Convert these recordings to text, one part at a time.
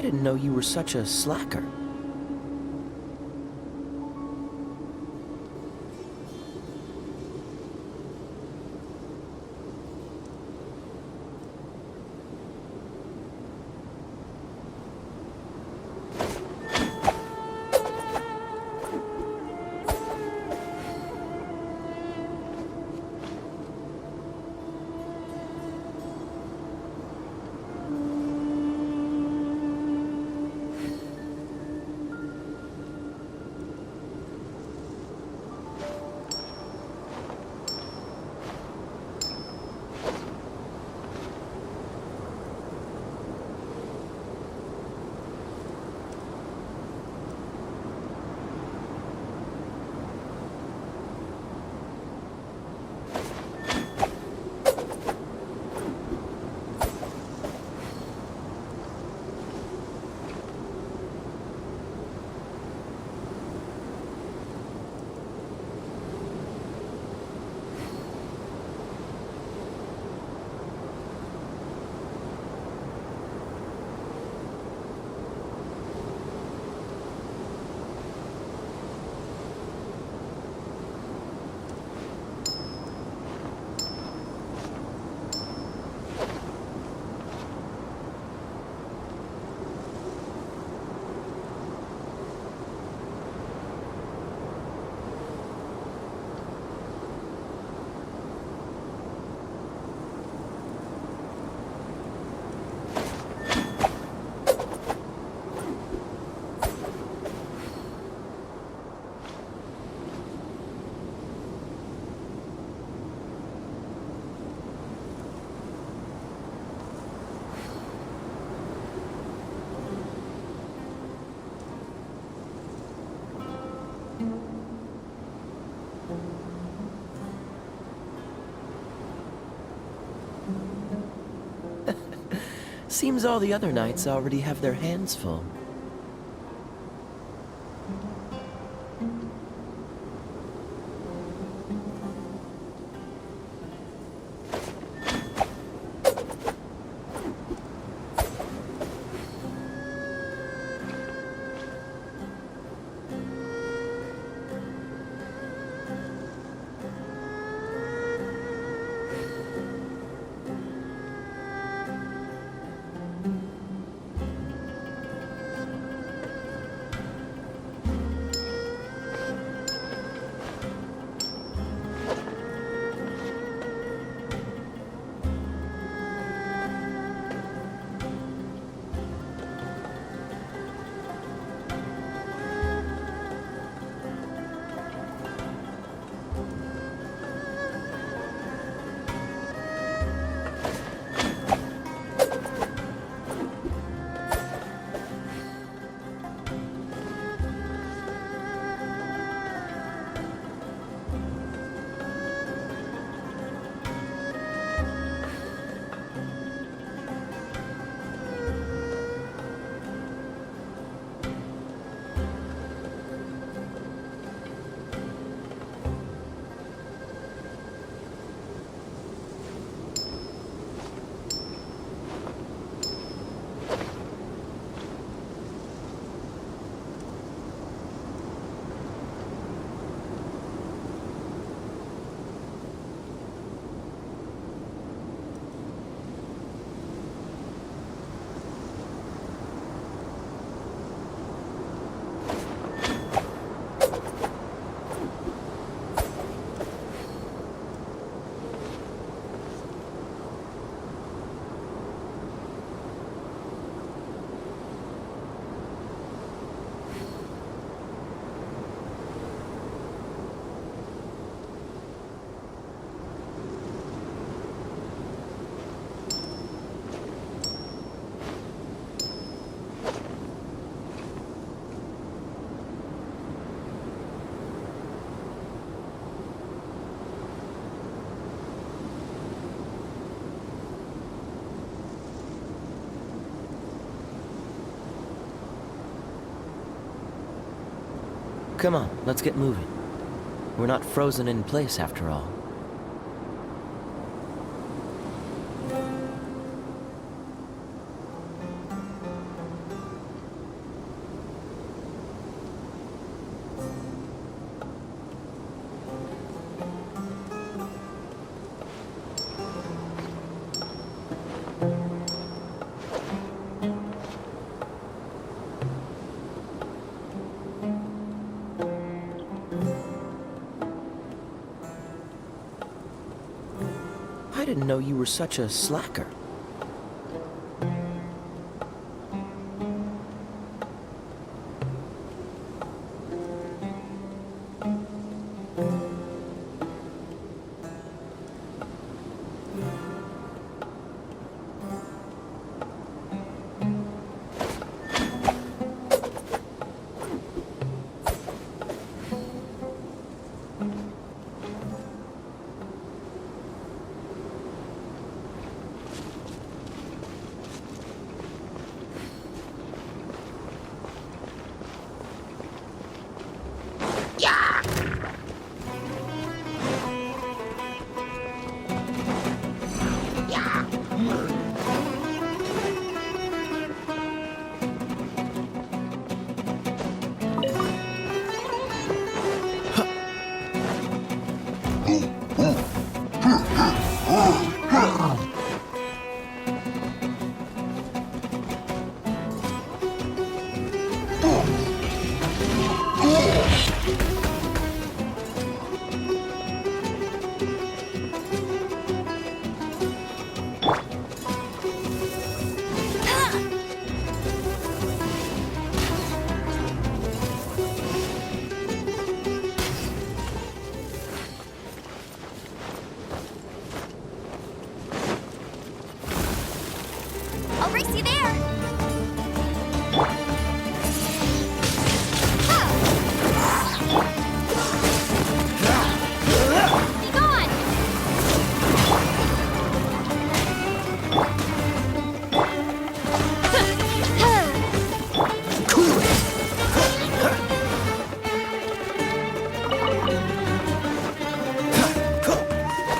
didn't know you were such a slacker. Seems all the other knights already have their hands full. Come on, let's get moving. We're not frozen in place after all. didn't know you were such a slacker. I'll race you there! Be gone!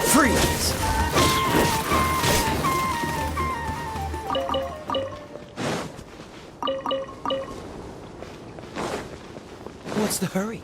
Freeze! What's the hurry?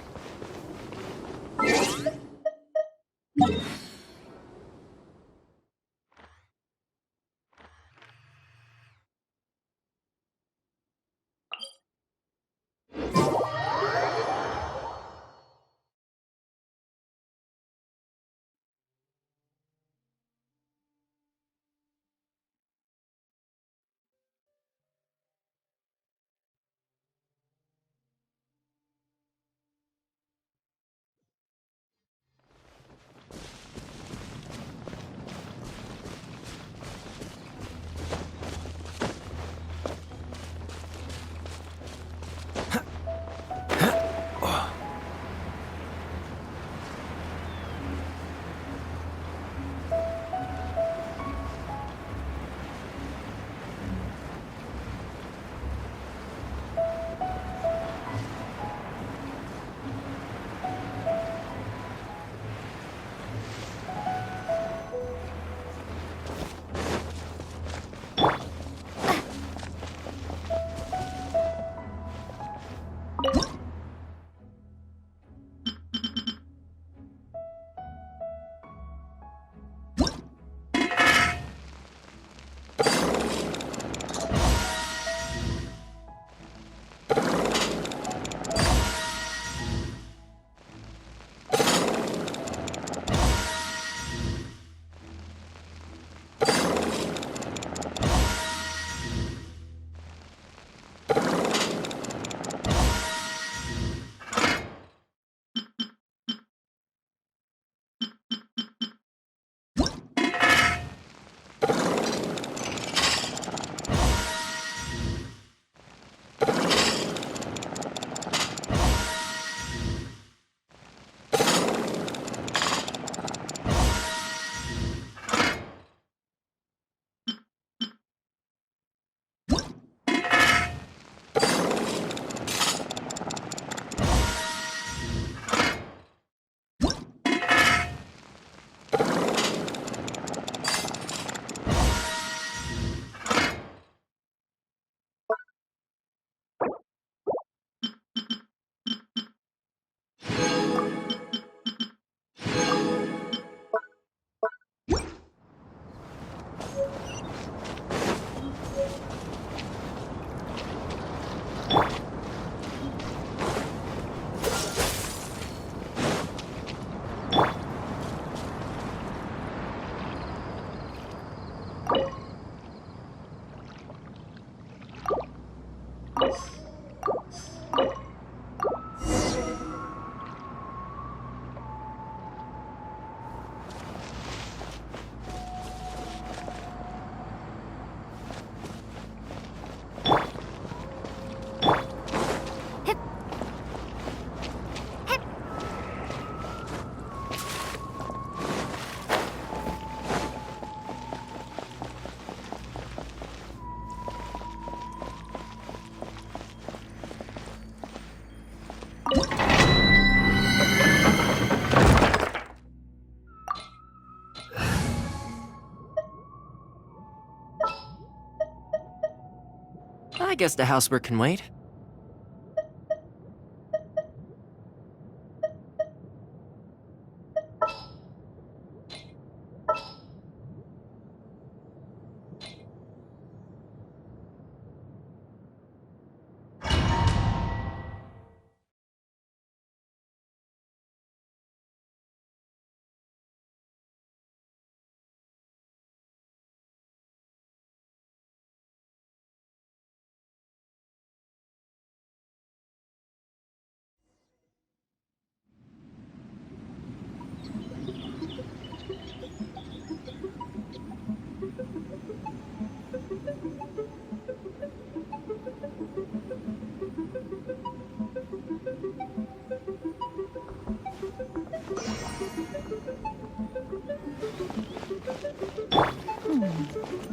I guess the housework can wait.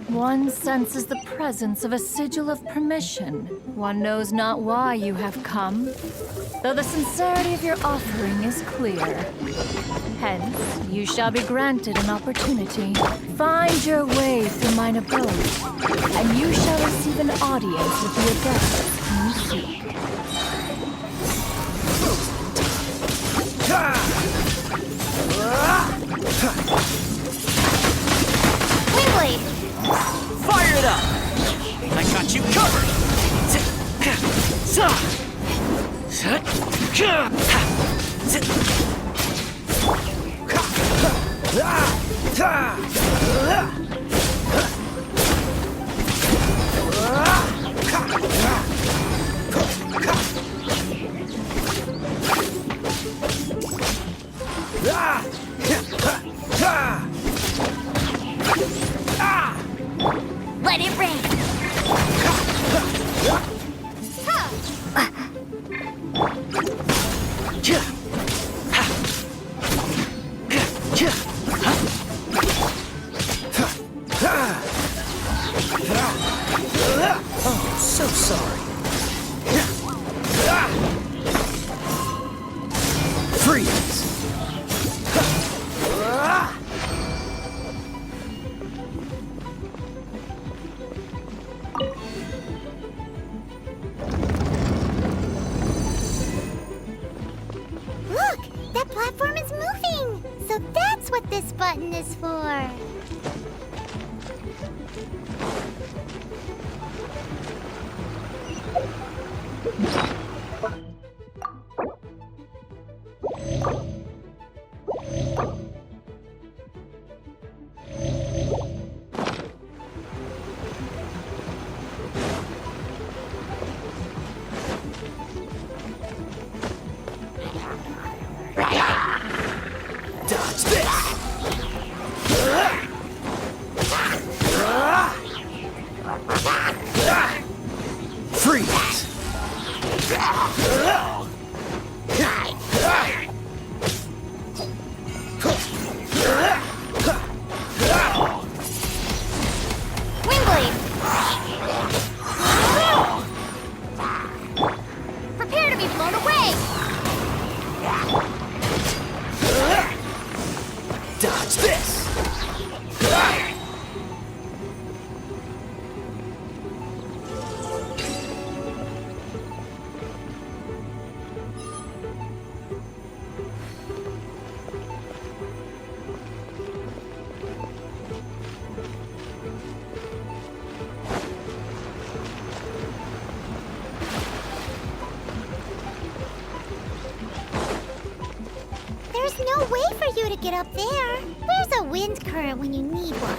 One senses the presence of a sigil of permission. One knows not why you have come, though the sincerity of your offering is clear. Hence, you shall be granted an opportunity. Find your way through mine abode, and you shall receive an audience with the adept whom you seek. Windblade! Fire it up! I got you covered! Let it rain! Oh, so sorry. Freeze! Look! That platform is moving! So that's what this button is for! Dodge this! Freeze! Windblade! Prepare to be blown away! Dodge this! There's no way for you to get up there. Where's a wind current when you need one?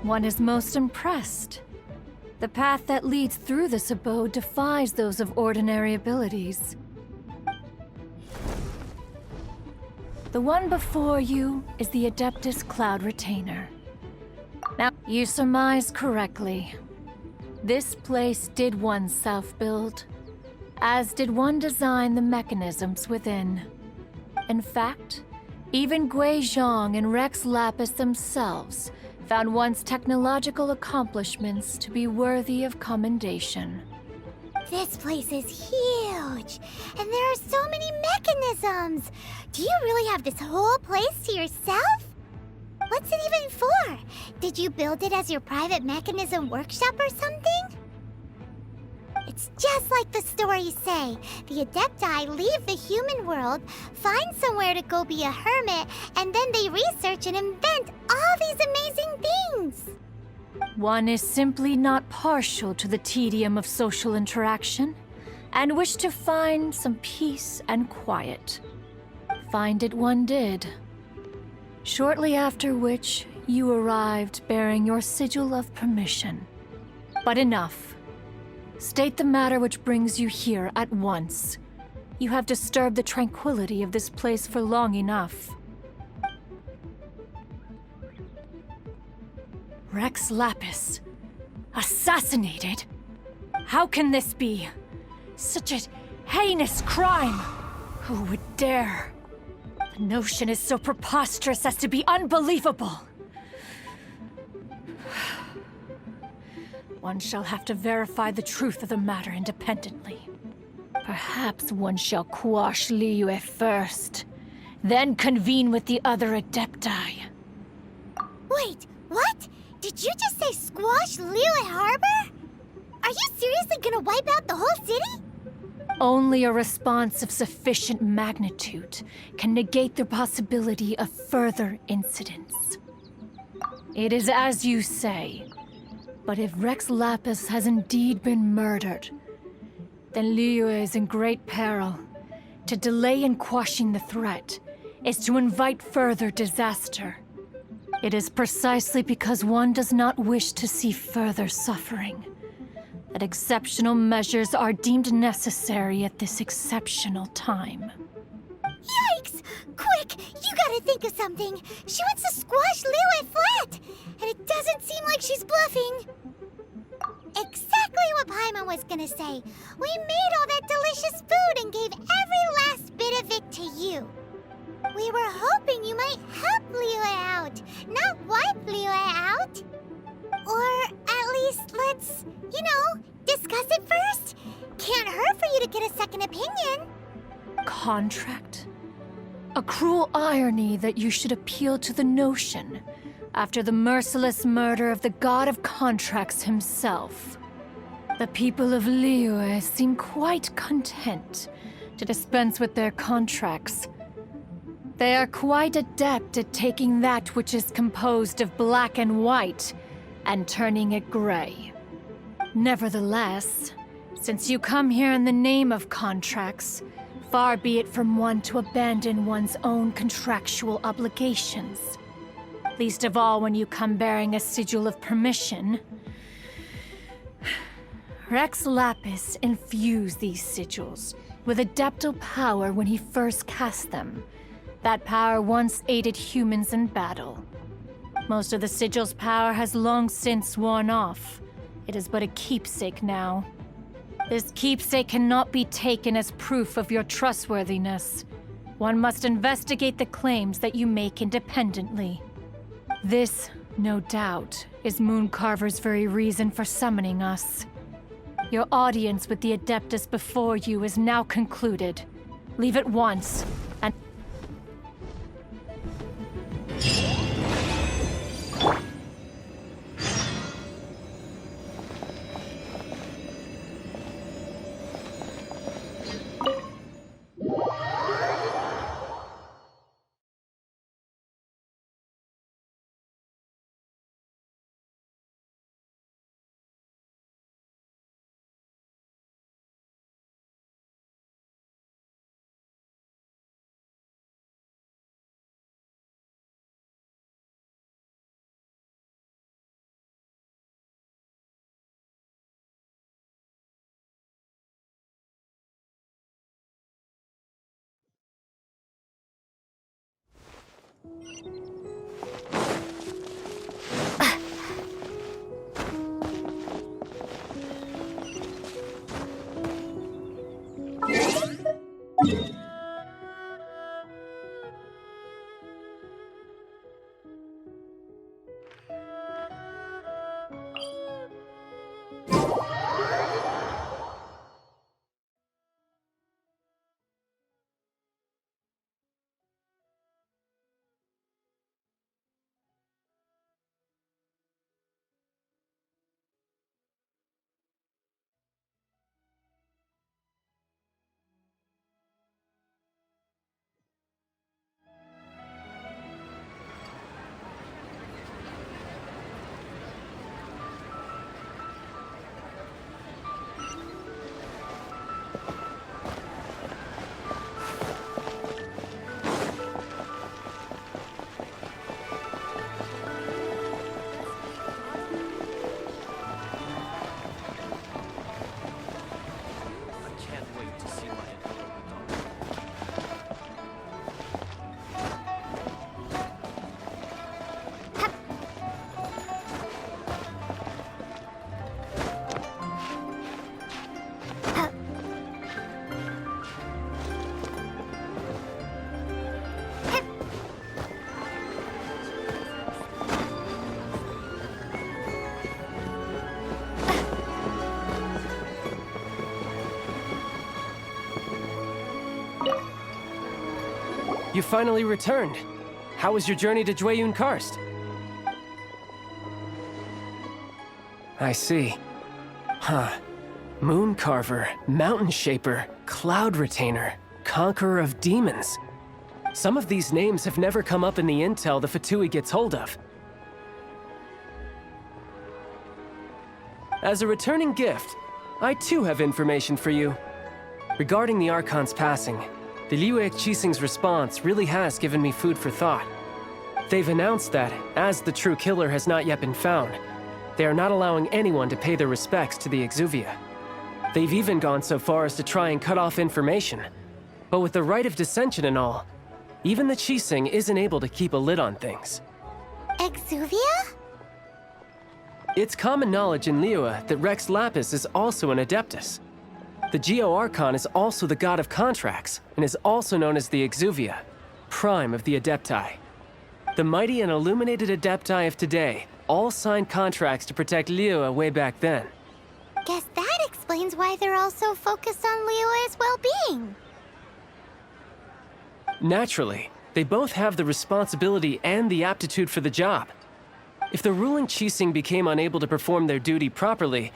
One is most impressed. The path that leads through this abode defies those of ordinary abilities. The one before you is the Adeptus Cloud Retainer. Now, you surmise correctly. This place did one self-build, as did one design the mechanisms within. In fact, even Gui Zhang and Rex Lapis themselves found one's technological accomplishments to be worthy of commendation. This place is huge, and there are so many mechanisms. Do you really have this whole place to yourself? What's it even for? Did you build it as your private mechanism workshop or something? It's just like the stories say. The Adepti leave the human world, find somewhere to go be a hermit, and then they research and invent all these amazing things. One is simply not partial to the tedium of social interaction, and wished to find some peace and quiet. Find it one did. Shortly after which, you arrived bearing your sigil of permission. But enough. State the matter which brings you here at once. You have disturbed the tranquility of this place for long enough. Rex Lapis. Assassinated? How can this be? Such a heinous crime! Who would dare? The notion is so preposterous as to be unbelievable. One shall have to verify the truth of the matter independently. Perhaps one shall quash Liyue first, then convene with the other Adepti. Wait, what? Did you just say squash Liyue Harbor? Are you seriously gonna wipe out the whole city? Only a response of sufficient magnitude can negate the possibility of further incidents. It is as you say. But if Rex Lapis has indeed been murdered, then Liyue is in great peril. To delay in quashing the threat is to invite further disaster. It is precisely because one does not wish to see further suffering that exceptional measures are deemed necessary at this exceptional time. Yikes! Quick, you gotta think of something. She wants to squash Liyue flat, and it doesn't seem like she's bluffing. Exactly what Paimon was gonna say. We made all that delicious food and gave every last bit of it to you. We were hoping you might help Liyue out, not wipe Liyue out. Or at least let's, discuss it first. Can't hurt for you to get a second opinion. Contract? A cruel irony that you should appeal to the notion after the merciless murder of the god of contracts himself. The people of Liyue seem quite content to dispense with their contracts. They are quite adept at taking that which is composed of black and white and turning it gray. Nevertheless, Since you come here in the name of contracts, far be it from one to abandon one's own contractual obligations. Least of all when you come bearing a sigil of permission. Rex Lapis infused these sigils with adeptal power when he first cast them. That power once aided humans in battle. Most of the sigil's power has long since worn off. It is but a keepsake now. This keepsake cannot be taken as proof of your trustworthiness. One must investigate the claims that you make independently. This, no doubt, is Mooncarver's very reason for summoning us. Your audience with the Adeptus before you is now concluded. Leave at once, and... You finally returned. How was your journey to Jueyun Karst? I see. Huh. Mooncarver, Mountain Shaper, Cloud Retainer, Conqueror of Demons. Some of these names have never come up in the intel the Fatui gets hold of. As a returning gift, I too have information for you. Regarding the Archon's passing, the Liu Qixing's response really has given me food for thought. They've announced that, as the true killer has not yet been found, they are not allowing anyone to pay their respects to the Exuvia. They've even gone so far as to try and cut off information. But with the right of dissension and all, even the Qixing isn't able to keep a lid on things. Exuvia? It's common knowledge in Liyue that Rex Lapis is also an Adeptus. The Geo-Archon is also the god of contracts, and is also known as the Exuvia, prime of the Adepti. The mighty and illuminated Adepti of today all signed contracts to protect Liyue way back then. Guess that explains why they're all so focused on Liyue's well-being. Naturally, they both have the responsibility and the aptitude for the job. If the ruling Qixing became unable to perform their duty properly,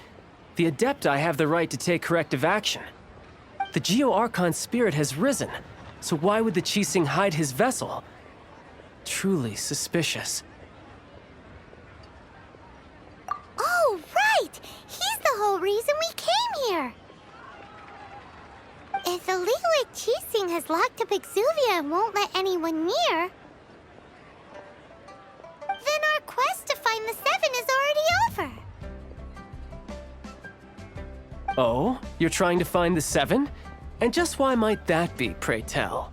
the Adepti have the right to take corrective action. The Geo-Archon's spirit has risen, so why would the Qixing hide his vessel? Truly suspicious. Oh, right! He's the whole reason we came here! the Liyue Qixing has locked up Exuvia and won't let anyone near, then our quest to find the Seven is already over. Oh? You're trying to find the Seven? And just why might that be, pray tell?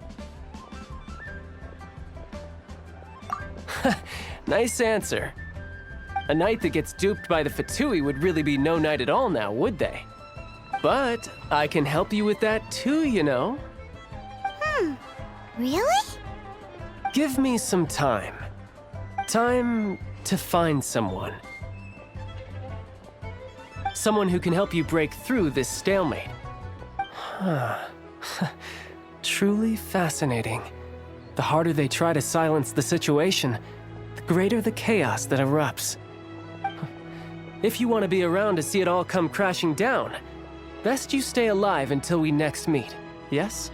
Nice answer. A knight that gets duped by the Fatui would really be no knight at all now, would they? But I can help you with that too, you know. Really? Give me some time. Time to find someone. Someone who can help you break through this stalemate. Truly fascinating. The harder they try to silence the situation, the greater the chaos that erupts. If you want to be around to see it all come crashing down, best you stay alive until we next meet, yes?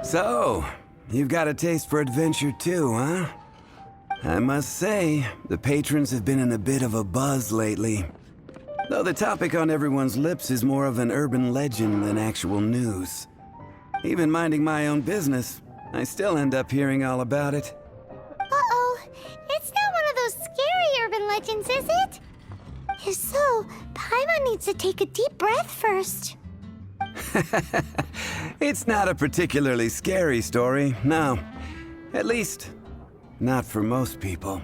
So, you've got a taste for adventure too, huh? I must say, the patrons have been in a bit of a buzz lately. Though the topic on everyone's lips is more of an urban legend than actual news. Even minding my own business, I still end up hearing all about it. Uh-oh. It's not one of those scary urban legends, is it? If so, Paimon needs to take a deep breath first. It's not a particularly scary story, no. At least, not for most people.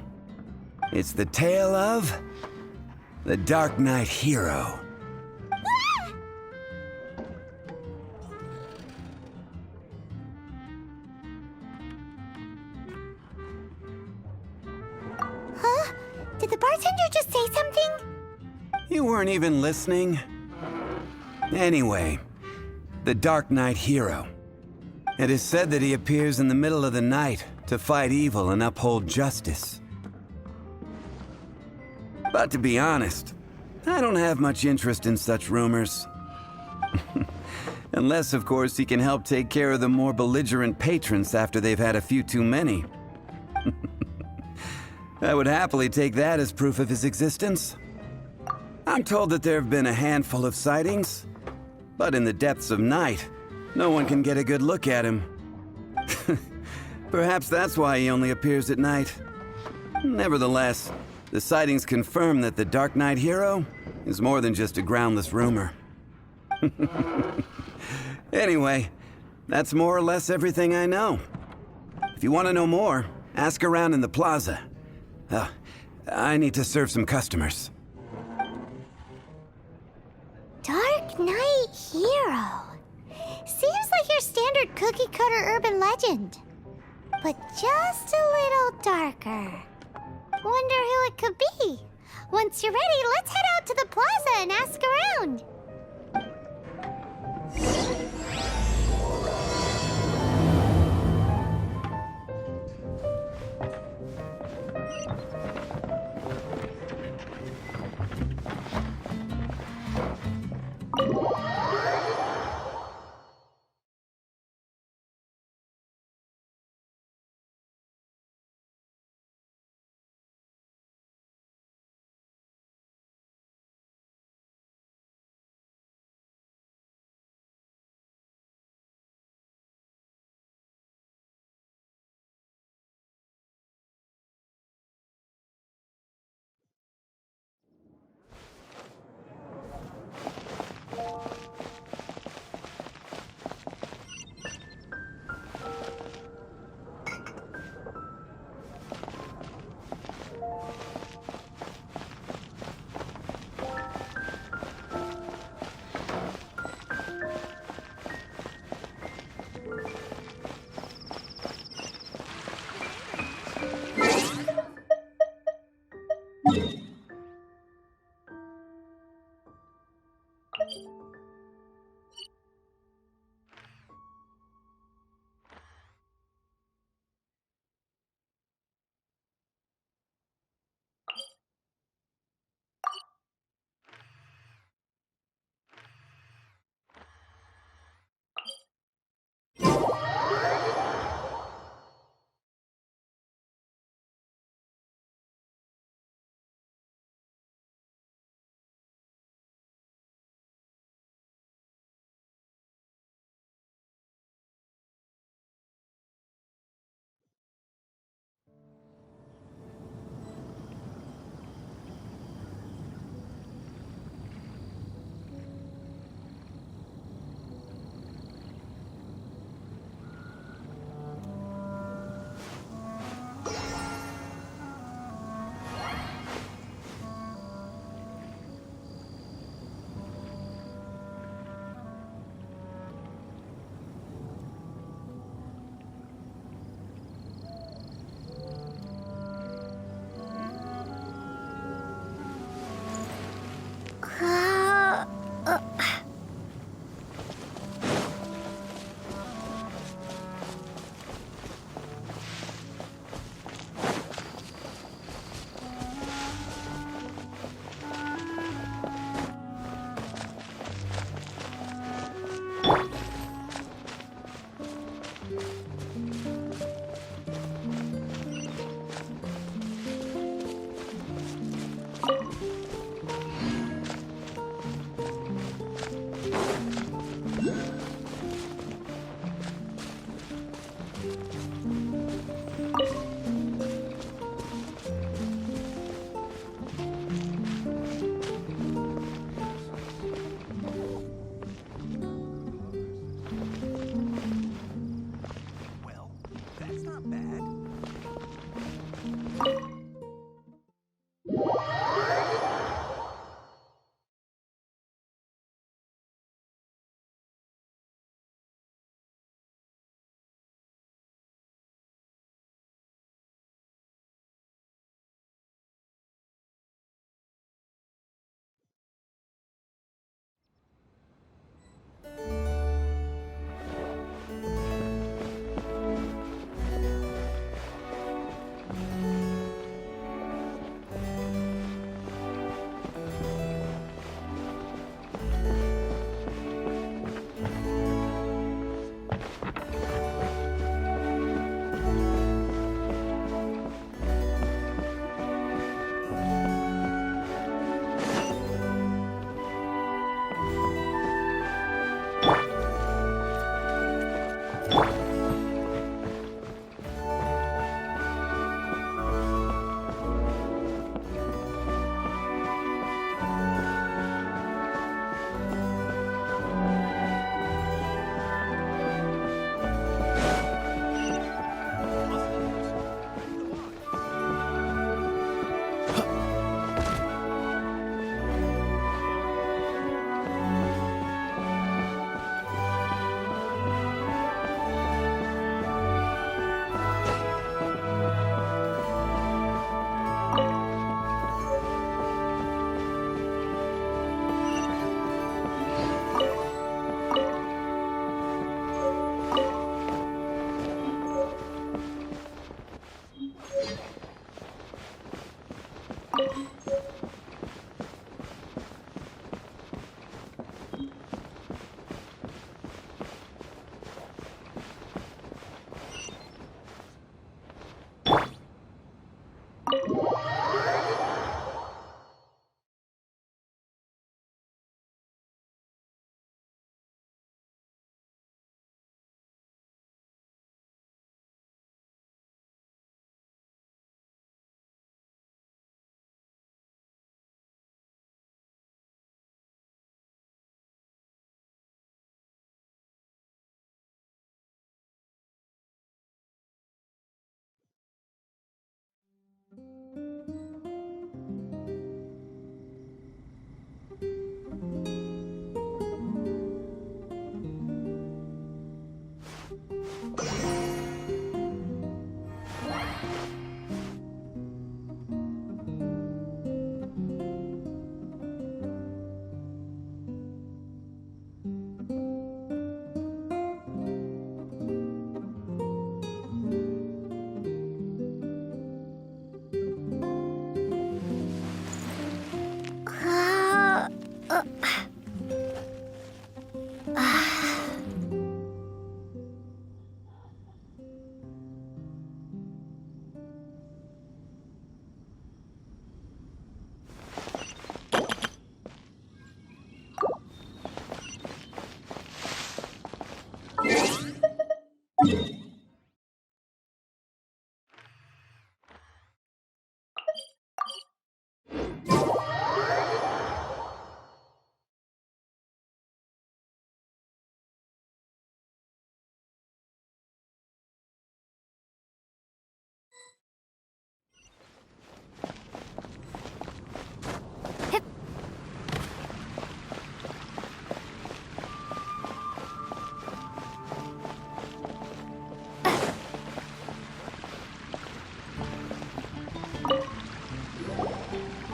It's the tale of the Dark Knight hero. Huh? Did the bartender just say something? You weren't even listening? Anyway, the Dark Knight hero. It is said that he appears in the middle of the night to fight evil and uphold justice. But to be honest, I don't have much interest in such rumors. Unless, of course, he can help take care of the more belligerent patrons after they've had a few too many. I would happily take that as proof of his existence. I'm told that there have been a handful of sightings, but in the depths of night, no one can get a good look at him. Perhaps that's why he only appears at night. Nevertheless, the sightings confirm that the Dark Knight hero is more than just a groundless rumor. Anyway, that's more or less everything I know. If you want to know more, ask around in the plaza. I need to serve some customers. Dark Knight hero. Seems like your standard cookie-cutter urban legend. But just a little darker. Wonder who it could be. Once you're ready, let's head out to the plaza and ask around.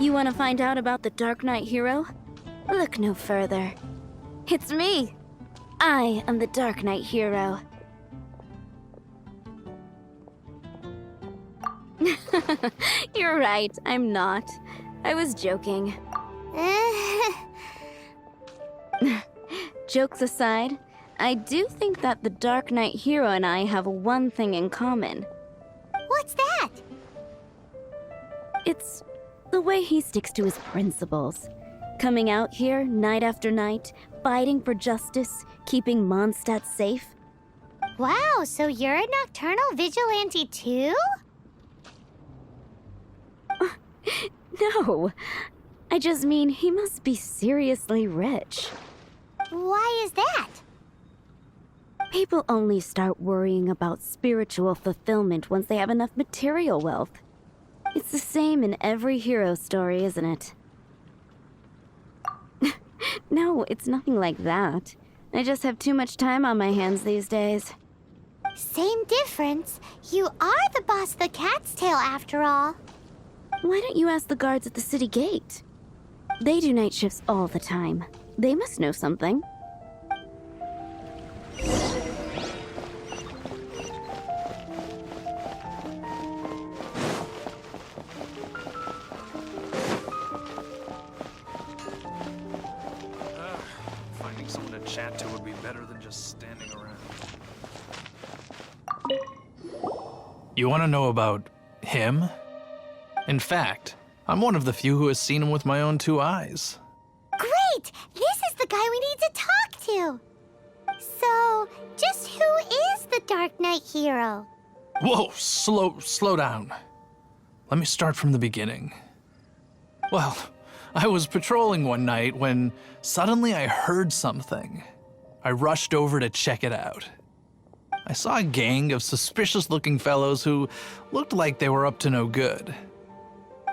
You want to find out about the Dark Knight hero? Look no further. It's me! I am the Dark Knight hero. You're right, I'm not. I was joking. Jokes aside, I do think that the Dark Knight hero and I have one thing in common. What's that? It's the way he sticks to his principles. Coming out here night after night, fighting for justice, keeping Mondstadt safe. Wow, so you're a nocturnal vigilante too? No, I just mean he must be seriously rich. Why is that? People only start worrying about spiritual fulfillment once they have enough material wealth. It's the same in every hero story, isn't it? No, it's nothing like that. I just have too much time on my hands these days. Same difference. You are the boss of the Cat's Tail after all. Why don't you ask the guards at the city gate? They do night shifts all the time. They must know something. Finding someone to chat to would be better than just standing around. You want to know about him? In fact, I'm one of the few who has seen him with my own 2 eyes. Great! This is the guy we need to talk to. So, just who is the Dark Knight hero? Whoa, slow down. Let me start from the beginning. Well, I was patrolling one night when suddenly I heard something. I rushed over to check it out. I saw a gang of suspicious-looking fellows who looked like they were up to no good.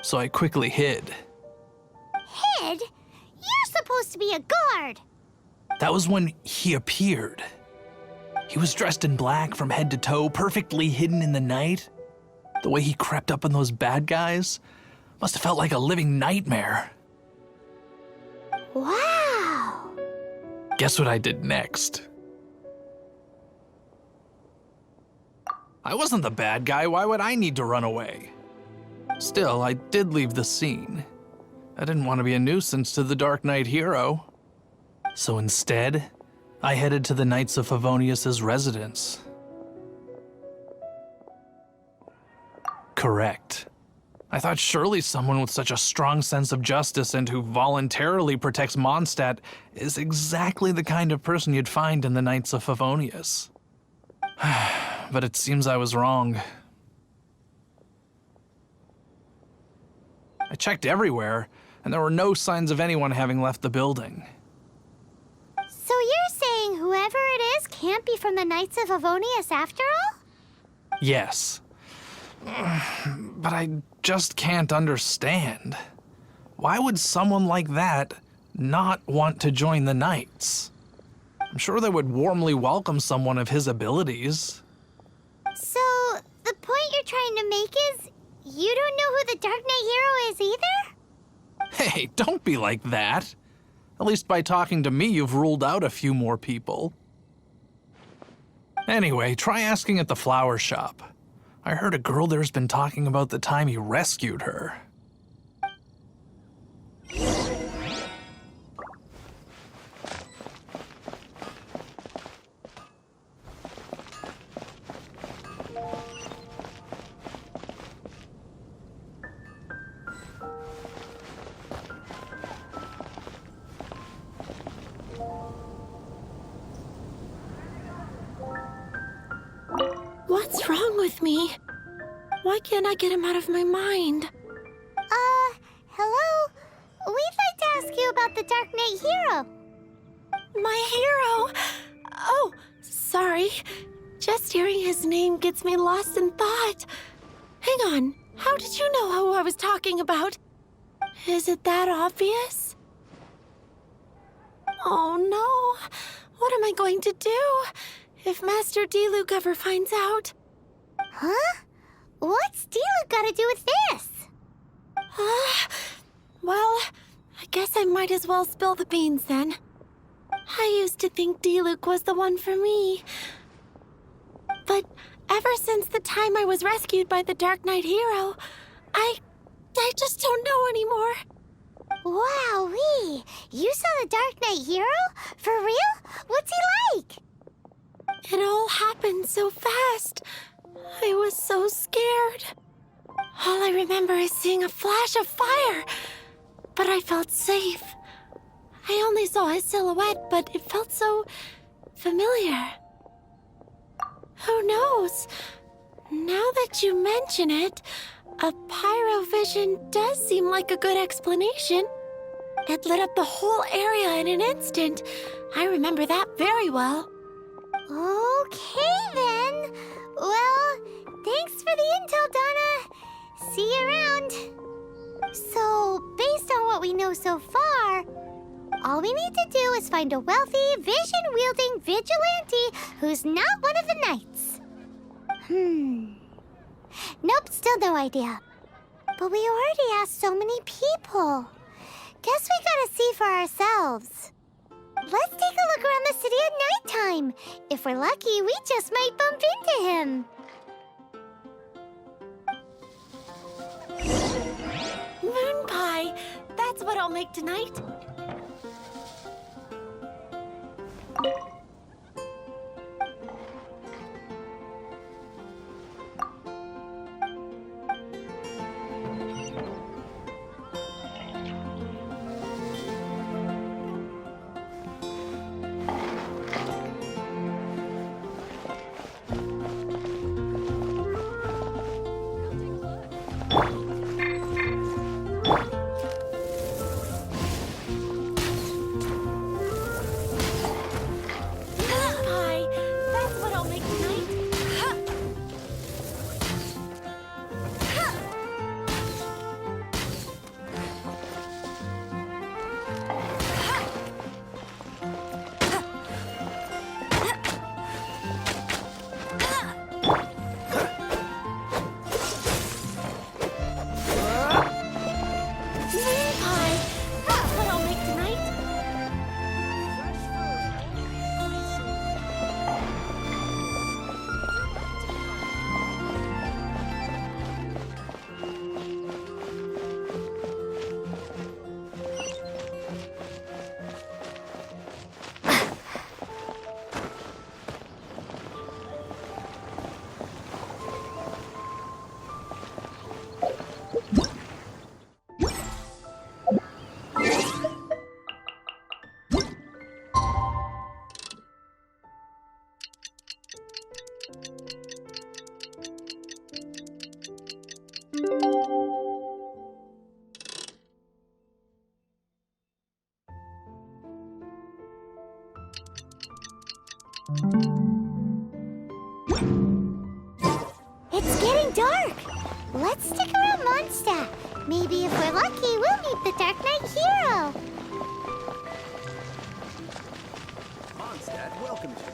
So I quickly hid. Hid? You're supposed to be a guard. That was when he appeared. He was dressed in black from head to toe, perfectly hidden in the night. The way he crept up on those bad guys must have felt like a living nightmare. Wow. Guess what I did next? I wasn't the bad guy. Why would I need to run away? Still, I did leave the scene. I didn't want to be a nuisance to the Dark Knight hero. So instead, I headed to the Knights of Favonius' residence. Correct. I thought surely someone with such a strong sense of justice and who voluntarily protects Mondstadt is exactly the kind of person you'd find in the Knights of Favonius. But it seems I was wrong. I checked everywhere, and there were no signs of anyone having left the building. So you're saying whoever it is can't be from the Knights of Favonius after all? Yes. But I just can't understand. Why would someone like that not want to join the Knights? I'm sure they would warmly welcome someone of his abilities. So, the point you're trying to make is you don't know who the Dark Knight hero is either? Hey, don't be like that. At least by talking to me, you've ruled out a few more people. Anyway, try asking at the flower shop. I heard a girl there's been talking about the time he rescued her. What's wrong with me? Why can't I get him out of my mind? Hello? We'd like to ask you about the Dark Knight hero. My hero! Oh, sorry. Just hearing his name gets me lost in thought. Hang on, how did you know who I was talking about? Is it that obvious? Oh no, what am I going to do if Master Diluc ever finds out? Huh? What's Diluc got to do with this? Well, I guess I might as well spill the beans then. I used to think Diluc was the one for me. But ever since the time I was rescued by the Dark Knight hero, I just don't know anymore. Wowee! You saw the Dark Knight hero? For real? What's he like? It all happened so fast. I was so scared. All I remember is seeing a flash of fire, but I felt safe. I only saw his silhouette, but it felt so familiar. Who knows? Now that you mention it, a pyrovision does seem like a good explanation. It lit up the whole area in an instant. I remember that very well. Okay then. Well, thanks for the intel, Donna. See you around. So, based on what we know so far, all we need to do is find a wealthy, vision-wielding vigilante who's not one of the knights. Nope, still no idea. But we already asked so many people. Guess we gotta see for ourselves. Let's take a look around the city at nighttime. If we're lucky, we just might bump into him. Moon pie! That's what I'll make tonight. It's getting dark. Let's stick around Mondstadt. Maybe if we're lucky, we'll meet the Dark Knight hero. Mondstadt welcomes you.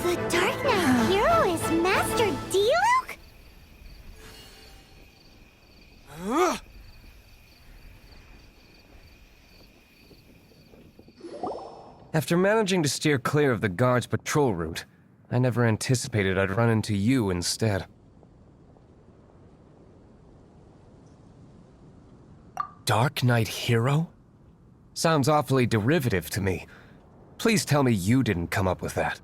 The Dark Knight hero is Master Diluc? After managing to steer clear of the guard's patrol route, I never anticipated I'd run into you instead. Dark Knight hero? Sounds awfully derivative to me. Please tell me you didn't come up with that.